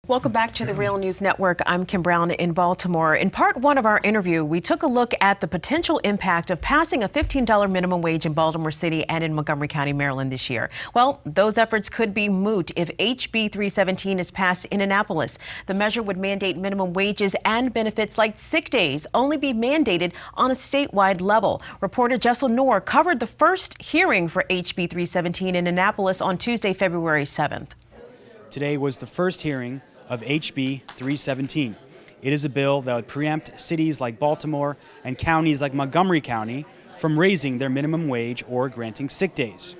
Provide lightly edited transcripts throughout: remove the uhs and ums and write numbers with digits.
Welcome back to the Real News Network. I'm Kim Brown in Baltimore. In part one of our interview, we took a look at the potential impact of passing a $15 minimum wage in Baltimore City and in Montgomery County, Maryland this year. Well, those efforts could be moot if HB 317 is passed in Annapolis. The measure would mandate minimum wages and benefits like sick days only be mandated on a statewide level. Reporter Jessel Noor covered the first hearing for HB 317 in Annapolis on Tuesday, February 7th. Today was the first hearing of HB 317. It is a bill that would preempt cities like Baltimore and counties like Montgomery County from raising their minimum wage or granting sick days.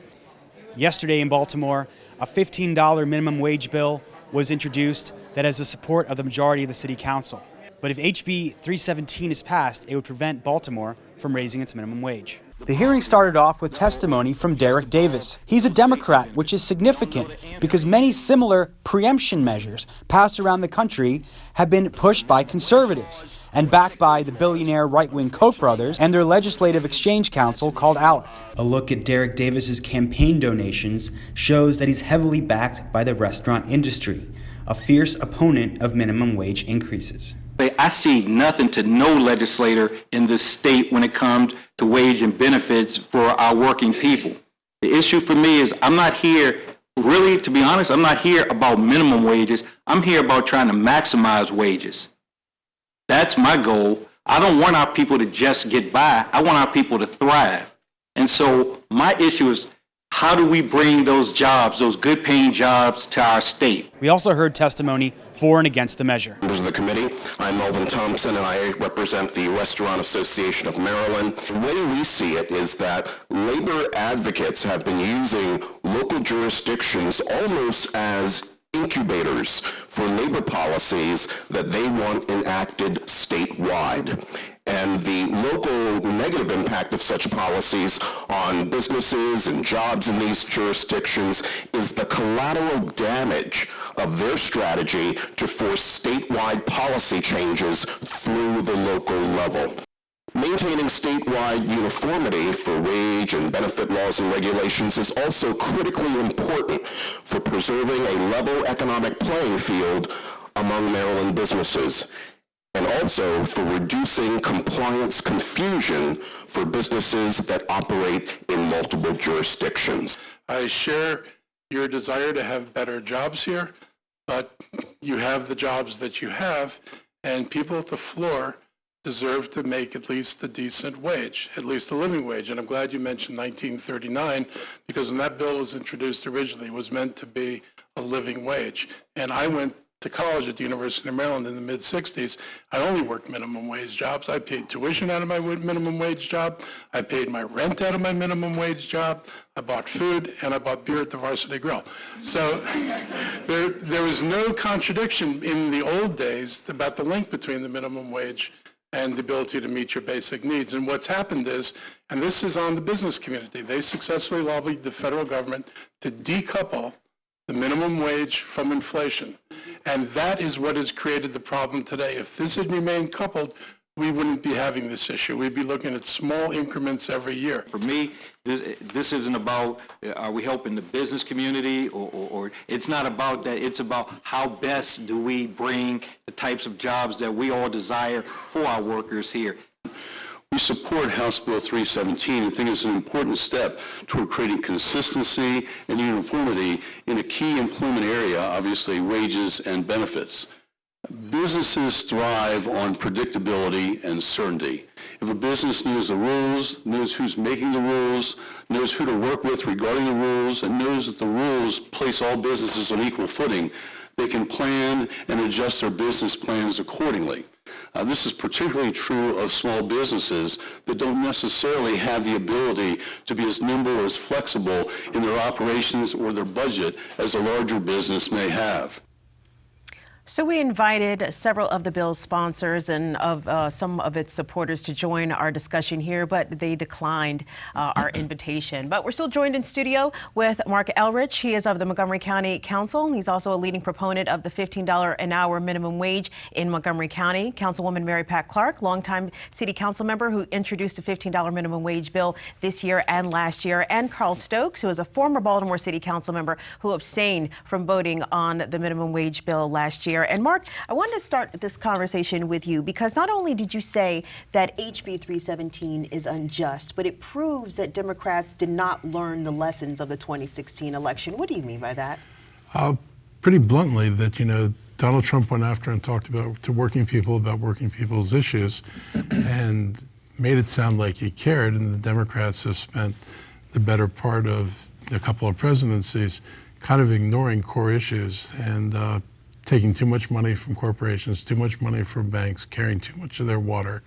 Yesterday in Baltimore, a $15 minimum wage bill was introduced that has the support of the majority of the city council. But if HB 317 is passed, it would prevent Baltimore from raising its minimum wage. The hearing started off with testimony from Derek Davis. He's a Democrat, which is significant because many similar preemption measures passed around the country have been pushed by conservatives and backed by the billionaire right-wing Koch brothers and their legislative exchange council called ALEC. A look at Derek Davis's campaign donations shows that he's heavily backed by the restaurant industry, a fierce opponent of minimum wage increases. I see nothing to no legislator in this state when it comes to wage and benefits for our working people. The issue for me is I'm not here, really, to be honest, I'm not here about minimum wages. I'm here about trying to maximize wages. That's my goal. I don't want our people to just get by. I want our people to thrive. And so my issue is, how do we bring those jobs, those good paying jobs, to our state? We also heard testimony for and against the measure. Members of the committee, I'm Melvin Thompson and I represent the Restaurant Association of Maryland. The way we see it is that labor advocates have been using local jurisdictions almost as incubators for labor policies that they want enacted statewide. And the local negative impact of such policies on businesses and jobs in these jurisdictions is the collateral damage of their strategy to force statewide policy changes through the local level. Maintaining statewide uniformity for wage and benefit laws and regulations is also critically important for preserving a level economic playing field among Maryland businesses, and also for reducing compliance confusion for businesses that operate in multiple jurisdictions. I share your desire to have better jobs here, but you have the jobs that you have, and people at the floor deserve to make at least a decent wage, at least a living wage. And I'm glad you mentioned 1939, because when that bill was introduced originally, it was meant to be a living wage. And I went to college at the University of Maryland in the mid-60s. I only worked minimum wage jobs. I paid tuition out of my minimum wage job. I paid my rent out of my minimum wage job. I bought food, and I bought beer at the Varsity Grill. So there was no contradiction in the old days about the link between the minimum wage and the ability to meet your basic needs. And what's happened is, and this is on the business community, they successfully lobbied the federal government to decouple the minimum wage from inflation. And that is what has created the problem today. If this had remained coupled, we wouldn't be having this issue. We'd be looking at small increments every year. For me, this isn't about are we helping the business community, or it's not about that. It's about how best do we bring the types of jobs that we all desire for our workers here. We support House Bill 317 and think it's an important step toward creating consistency and uniformity in a key employment area, obviously wages and benefits. Businesses thrive on predictability and certainty. If a business knows the rules, knows who's making the rules, knows who to work with regarding the rules, and knows that the rules place all businesses on equal footing, they can plan and adjust their business plans accordingly. This is particularly true of small businesses that don't necessarily have the ability to be as nimble or as flexible in their operations or their budget as a larger business may have. So we invited several of the bill's sponsors and of some of its supporters to join our discussion here, but they declined our invitation. But we're still joined in studio with Marc Elrich. He is of the Montgomery County Council. He's also a leading proponent of the $15 an hour minimum wage in Montgomery County. Councilwoman Mary Pat Clarke, longtime city council member who introduced a $15 minimum wage bill this year and last year. And Carl Stokes, who is a former Baltimore city council member who abstained from voting on the minimum wage bill last year. there. And Marc, I wanted to start this conversation with you because not only did you say that HB 317 is unjust, but it proves that Democrats did not learn the lessons of the 2016 election. What do you mean by that? Pretty bluntly, that, Donald Trump went after and talked to working people about working people's issues and made it sound like he cared, and the Democrats have spent the better part of a couple of presidencies kind of ignoring core issues and taking too much money from corporations, too much money from banks, carrying too much of their water,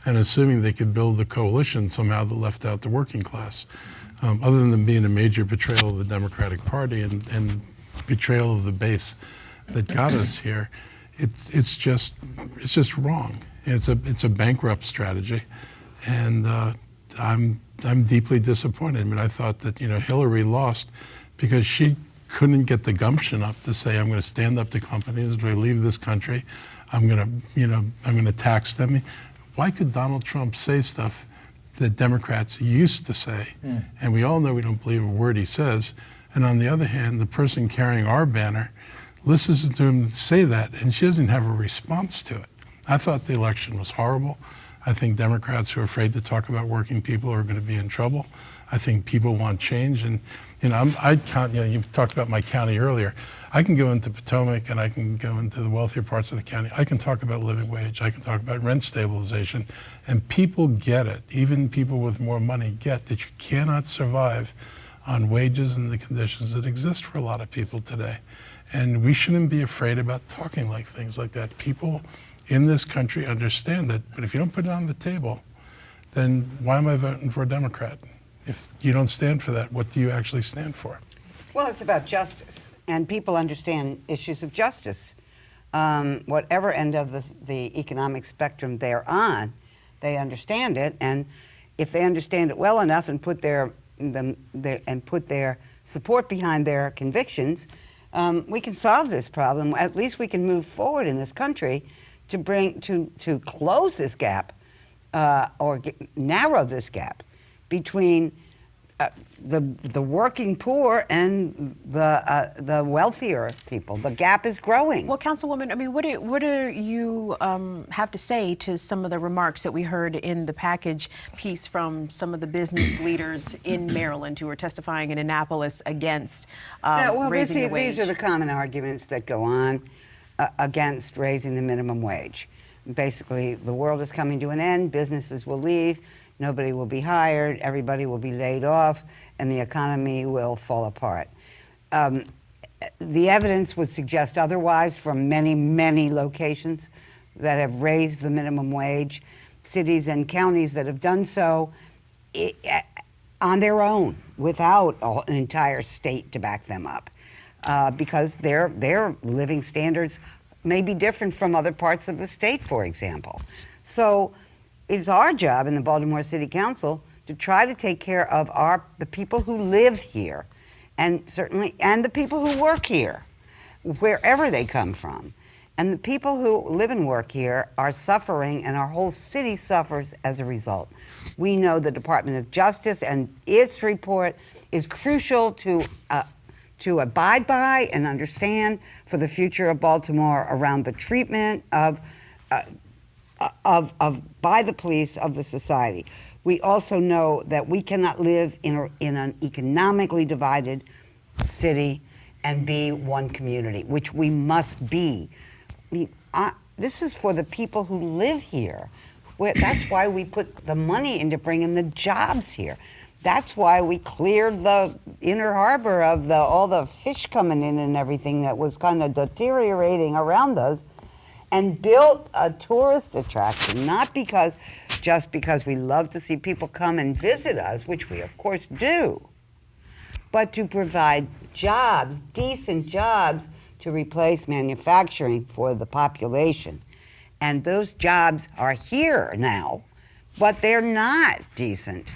and assuming they could build a coalition somehow that left out the working class. Other than them being a major betrayal of the Democratic Party and betrayal of the base that got us here, it's just wrong. It's a bankrupt strategy, and I'm deeply disappointed. I mean, I thought that Hillary lost because she couldn't get the gumption up to say, I'm going to stand up to companies if I leave this country. I'm going to tax them. Why could Donald Trump say stuff that Democrats used to say, and we all know we don't believe a word he says? And on the other hand, the person carrying our banner listens to him say that, and she doesn't have a response to it. I thought the election was horrible. I think Democrats who are afraid to talk about working people are going to be in trouble. I think people want change, and you talked about my county earlier. I can go into Potomac and I can go into the wealthier parts of the county. I can talk about living wage. I can talk about rent stabilization, and people get it. Even people with more money get that you cannot survive on wages and the conditions that exist for a lot of people today. And we shouldn't be afraid about talking like things like that. People in this country understand that, but if you don't put it on the table, then why am I voting for a Democrat? If you don't stand for that, what do you actually stand for? Well, it's about justice, and people understand issues of justice. Whatever end of the economic spectrum they're on, they understand it, and if they understand it well enough and put their support behind their convictions, we can solve this problem. At least we can move forward in this country to close this gap or narrow this gap between the working poor and the wealthier people. The gap is growing. Well, Councilwoman, I mean, what do you have to say to some of the remarks that we heard in the package piece from some of the business leaders in Maryland who are testifying in Annapolis against raising the wage? These are the common arguments that go on against raising the minimum wage. Basically, the world is coming to an end, businesses will leave, nobody will be hired, everybody will be laid off, and the economy will fall apart. The evidence would suggest otherwise from many, many locations that have raised the minimum wage, cities and counties that have done so on their own, without an entire state to back them up, because their living standards may be different from other parts of the state, for example. So it's our job in the Baltimore City Council to try to take care of the people who live here, and the people who work here, wherever they come from. And the people who live and work here are suffering, and our whole city suffers as a result. We know the Department of Justice and its report is crucial to abide by and understand for the future of Baltimore around the treatment of by the police of the society. We also know that we cannot live in an economically divided city and be one community, which we must be. This is for the people who live here. That's why we put the money into bringing the jobs here. That's why we cleared the inner harbor of all the fish coming in and everything that was kind of deteriorating around us, and built a tourist attraction, not just because we love to see people come and visit us, which we of course do, but to provide jobs, decent jobs, to replace manufacturing for the population. And those jobs are here now, but they're not decent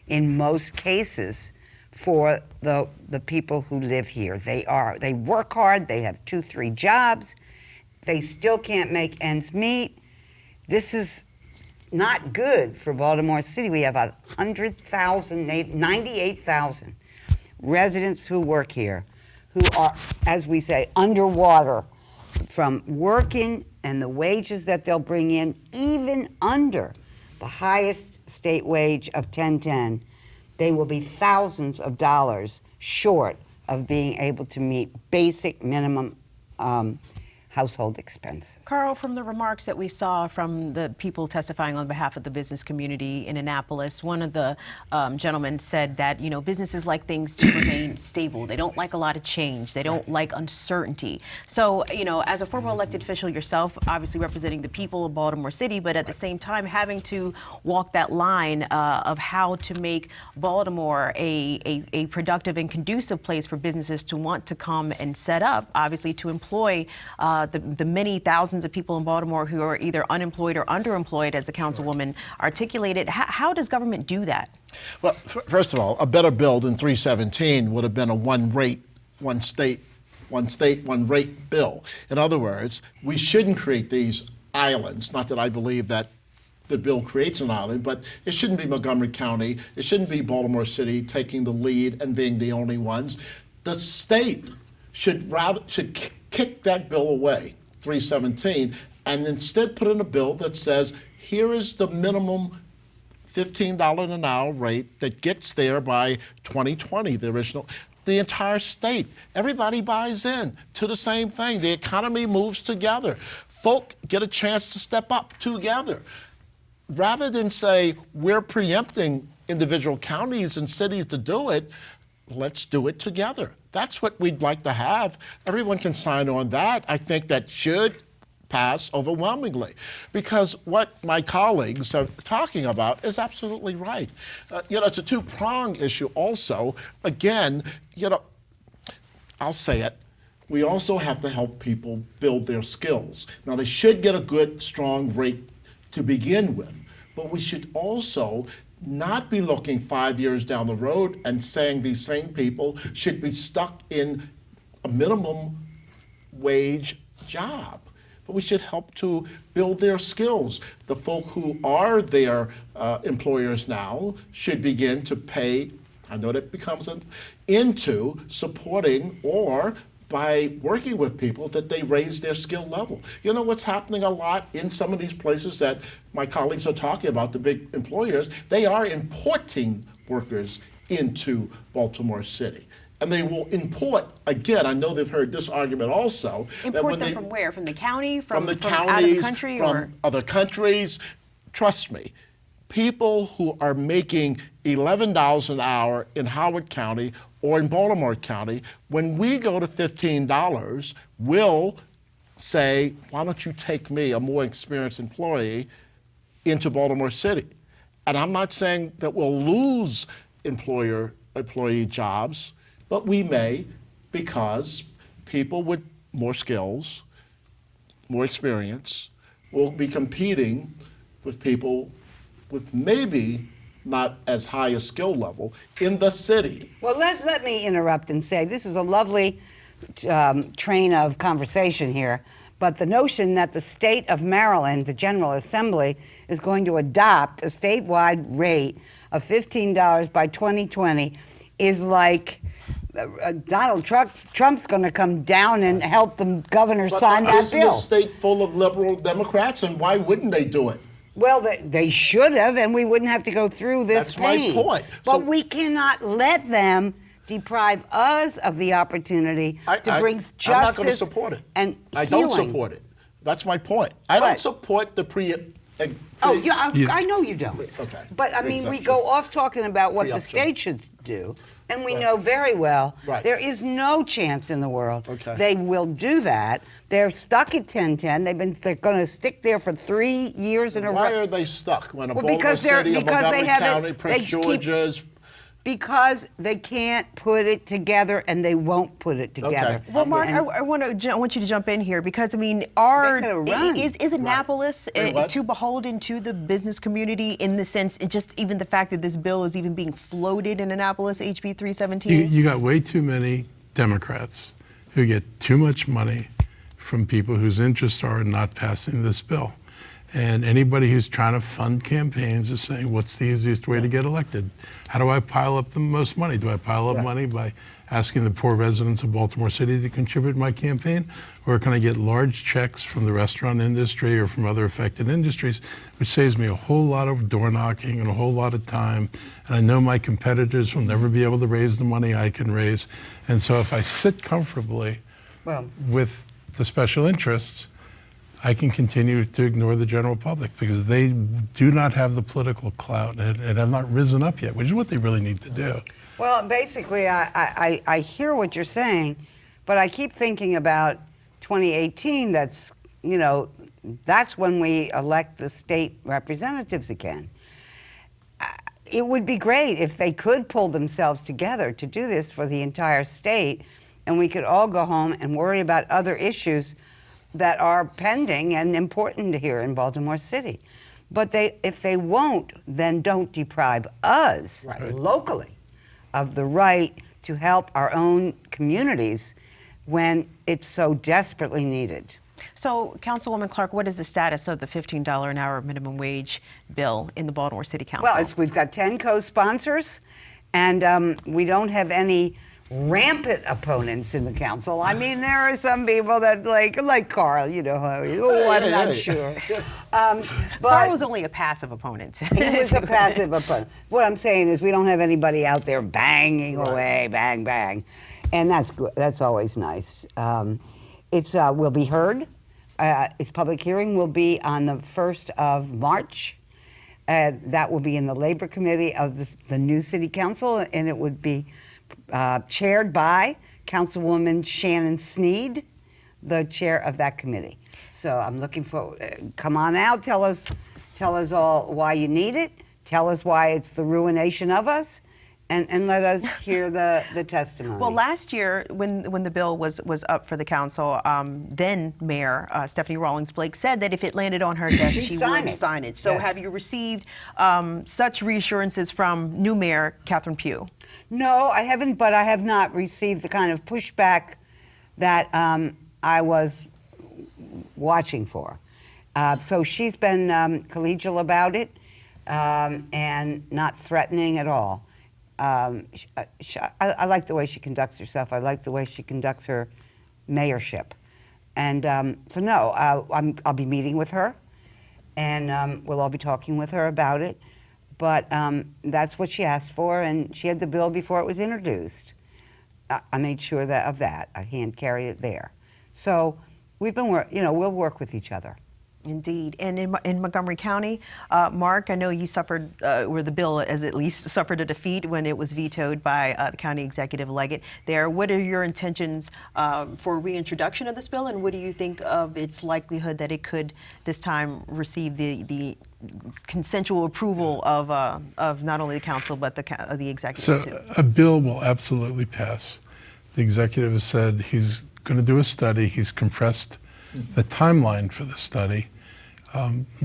in most cases for the people who live here. They work hard, they have 2-3 jobs, they still can't make ends meet. This is not good for Baltimore City. We have 98,000 residents who work here, who are, as we say, underwater from working and the wages that they'll bring in, even under the highest state wage of 1010, they will be thousands of dollars short of being able to meet basic minimum household expenses. Carl, from the remarks that we saw from the people testifying on behalf of the business community in Annapolis, one of the gentlemen said that, you know, businesses like things to remain stable. They don't like a lot of change. They don't like uncertainty. So, you know, as a former elected official yourself, obviously representing the people of Baltimore City, but at the same time having to walk that line of how to make Baltimore a productive and conducive place for businesses to want to come and set up, obviously to employ the many thousands of people in Baltimore who are either unemployed or underemployed, as the councilwoman articulated. How does government do that? Well, first of all, a better bill than 317 would have been a one rate, one state, one rate bill. In other words, we shouldn't create these islands. Not that I believe that the bill creates an island, but it shouldn't be Montgomery County. It shouldn't be Baltimore City taking the lead and being the only ones. The state should kick that bill away, 317, and instead put in a bill that says, here is the minimum $15 an hour rate that gets there by 2020, the original. The entire state, everybody buys in to the same thing. The economy moves together. Folk get a chance to step up together. Rather than say, we're preempting individual counties and cities to do it, let's do it together. That's what we'd like to have. Everyone can sign on that. I think that should pass overwhelmingly, because what my colleagues are talking about is absolutely right. You know, it's a two-pronged issue also. Again, you know, I'll say it, we also have to help people build their skills. Now, they should get a good, strong rate to begin with, but we should also not be looking 5 years down the road and saying these same people should be stuck in a minimum wage job. But we should help to build their skills. The folk who are their employers now should begin to pay, I know that becomes into supporting or by working with people that they raise their skill level. You know what's happening a lot in some of these places that my colleagues are talking about, the big employers, they are importing workers into Baltimore City. And they will import, again, I know they've heard this argument also. Import them from where? From the county? From the out of counties, the country? from or? other countries. Trust me, people who are making $11 an hour in Howard County or in Baltimore County, when we go to $15, will say, why don't you take me, a more experienced employee, into Baltimore City? And I'm not saying that we'll lose employee jobs, but we may, because people with more skills, more experience, will be competing with people with maybe not as high a skill level in the city. Well, let me interrupt and say this is a lovely train of conversation here, but the notion that the state of Maryland, the General Assembly, is going to adopt a statewide rate of $15 by 2020 is like Donald Trump's going to come down and help the governor sign that Isn't bill. the state full of liberal Democrats, and why wouldn't they do it? Well, they should have, and we wouldn't have to go through this That's my pain. point. But So- we cannot let them deprive us of the opportunity to bring justice I'm not going to support it. and I healing. don't support it. That's my point. I Right. don't support the Oh, yeah, I know you don't. Okay. But I mean, we Exemption. go off talking about what the Pre-emption. state should do, and we know very well Right. there is no chance in the world Okay. they will do that. They're stuck at 1010. They're going to stick there for 3 years in a row. Why are they stuck when a Well, Baltimore because they're- City, a because they Montgomery haven't- County, Prince they keep- George's? Because they can't put it together, and they won't put it together. Okay. Well, Marc, And- I want you to jump in here because I mean, They gotta run. is Annapolis Wait, what? too beholden to the business community in the sense, just even the fact that this bill is even being floated in Annapolis, HB 317? You got way too many Democrats who get too much money from people whose interests are in not passing this bill. And anybody who's trying to fund campaigns is saying, what's the easiest way to get elected? How do I pile up the most money? Do I pile up money by asking the poor residents of Baltimore City to contribute to my campaign? Or can I get large checks from the restaurant industry or from other affected industries, which saves me a whole lot of door knocking and a whole lot of time. And I know my competitors will never be able to raise the money I can raise. And so if I sit comfortably with the special interests, I can continue to ignore the general public because they do not have the political clout and have not risen up yet, which is what they really need to do. Well, basically, I hear what you're saying, but I keep thinking about 2018. That's, you know, that's when we elect the state representatives again. It would be great if they could pull themselves together to do this for the entire state, and we could all go home and worry about other issues that are pending and important here in Baltimore City. But if they won't, then don't deprive us locally of the right to help our own communities when it's so desperately needed. So, Councilwoman Clarke, what is the status of the $15 an hour minimum wage bill in the Baltimore City Council? Well, we've got 10 co-sponsors, and we don't have any rampant opponents in the council. I mean, there are some people that like Carl, you know, I'm not sure. But Carl was only a passive opponent. He was a passive opponent. What I'm saying is we don't have anybody out there banging away, bang, bang. And that's good. That's always nice. Will be heard. Its public hearing will be on the 1st of March. That will be in the Labor Committee of the new City Council, and it would be chaired by Councilwoman Shannon Sneed, the chair of that committee. So I'm looking for, come on out, tell us all why you need it, tell us why it's the ruination of us, and let us hear the testimony. Well, last year, when the bill was up for the council, then Mayor Stephanie Rawlings Blake said that if it landed on her desk, she would sign it. So have you received such reassurances from new Mayor Catherine Pugh? No, I haven't, but I have not received the kind of pushback that I was watching for. So she's been collegial about it and not threatening at all. I like the way she conducts herself. I like the way she conducts her mayorship. And so no, I'll be meeting with her, and we'll all be talking with her about it. But that's what she asked for, and she had the bill before it was introduced. I made sure of that. I hand carried it there. So we've been, we'll work with each other. Indeed. And in Montgomery County, Marc, I know you suffered, or the bill at least suffered a defeat when it was vetoed by the county executive legate there. What are your intentions for reintroduction of this bill, and what do you think of its likelihood that it could this time receive the consensual approval of not only the council but the executive too? So a bill will absolutely pass. The executive has said he's going to do a study. He's compressed the timeline for the study.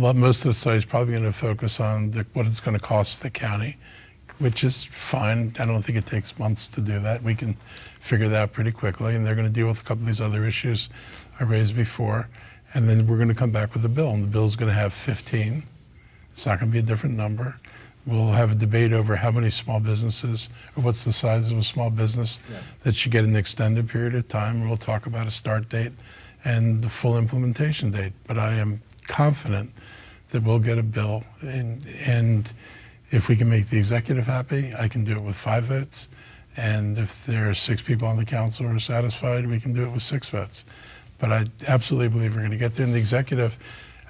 Most of the study is probably going to focus on what it's going to cost the county, which is fine. I don't think it takes months to do that. We can figure that out pretty quickly, and they're going to deal with a couple of these other issues I raised before, and then we're going to come back with a bill, and the bill is going to have 15. It's not going to be a different number. We'll have a debate over how many small businesses, or what's the size of a small business that should get an extended period of time. We'll talk about a start date and the full implementation date. But I am confident that we'll get a bill, and if we can make the executive happy, I can do it with 5 votes. And if there are 6 people on the council who are satisfied, we can do it with 6 votes. But I absolutely believe we're going to get there. And the executive,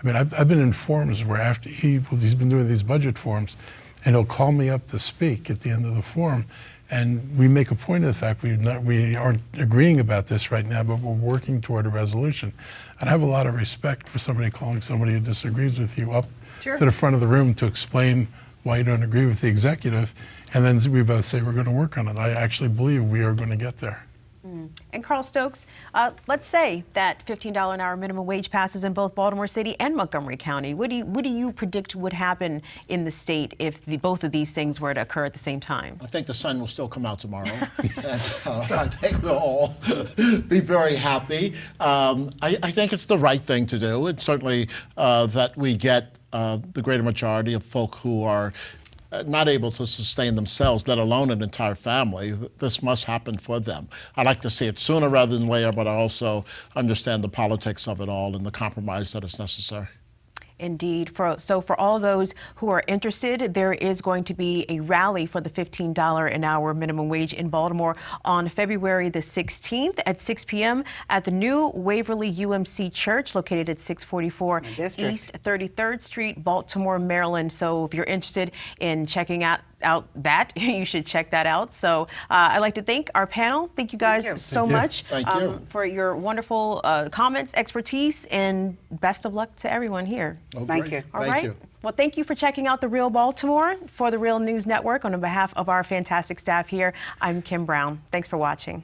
I mean, I've been in forums where after he's been doing these budget forums, and he'll call me up to speak at the end of the forum, and we make a point of the fact we aren't agreeing about this right now, but we're working toward a resolution. And I have a lot of respect for somebody calling somebody who disagrees with you up to the front of the room to explain why you don't agree with the executive, and then we both say we're going to work on it. I actually believe we are going to get there. And Carl Stokes, let's say that $15 an hour minimum wage passes in both Baltimore City and Montgomery County. What do you predict would happen in the state if both of these things were to occur at the same time? I think the sun will still come out tomorrow. And, I think we'll all be very happy. I think it's the right thing to do. It's certainly that we get the greater majority of folk who are not able to sustain themselves, let alone an entire family. This must happen for them. I like to see it sooner rather than later, but I also understand the politics of it all and the compromise that is necessary. Indeed. So for all those who are interested, there is going to be a rally for the $15 an hour minimum wage in Baltimore on February the 16th at 6 p.m. at the new Waverly UMC Church located at 644 East 33rd Street, Baltimore, Maryland. So if you're interested in checking out that, you should check that out. So I'd like to thank our panel. Thank you guys so much for your wonderful comments, expertise, and best of luck to everyone here. Oh, Thank you. All right. Well, thank you for checking out The Real Baltimore for the Real News Network. On behalf of our fantastic staff here, I'm Kim Brown. Thanks for watching.